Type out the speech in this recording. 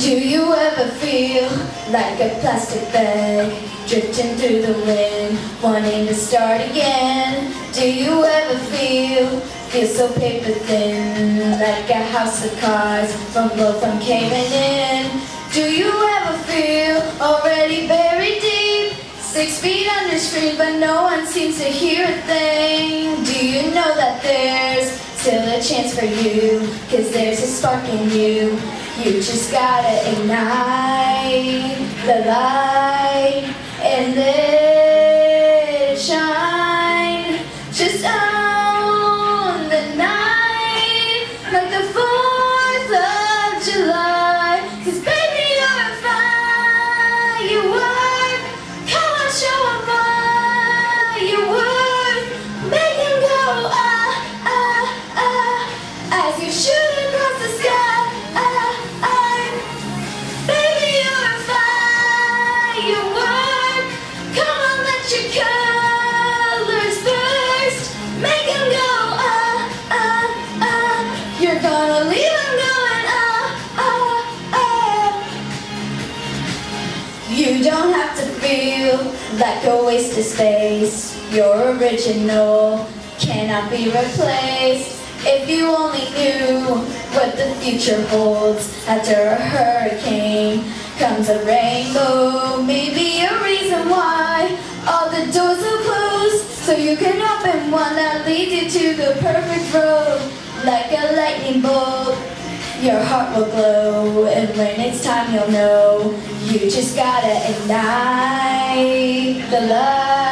Do you ever feel like a plastic bag drifting through the wind, wanting to start again? Do you ever feel so paper thin, like a house of cards from caving in? Do you ever feel already buried deep, 6 feet under screen, but no one seems to hear a thing? Do you know that there's still a chance for you, 'cause there's a spark in you? You just gotta ignite the light and let it shine. Just own the night like the 4th of July. 'Cause baby, you're a firework. Come on, show 'em why you work. Make 'em go ah, ah, ah, as you shoot across the sky. You don't have to feel like a waste of space. Your original cannot be replaced. If you only knew what the future holds, after a hurricane comes a rainbow. Maybe a reason why all the doors are closed, so you can open one that leads you to the perfect road. Like a lightning bolt, your heart will glow, and when it's time you'll know. You just gotta ignite the light.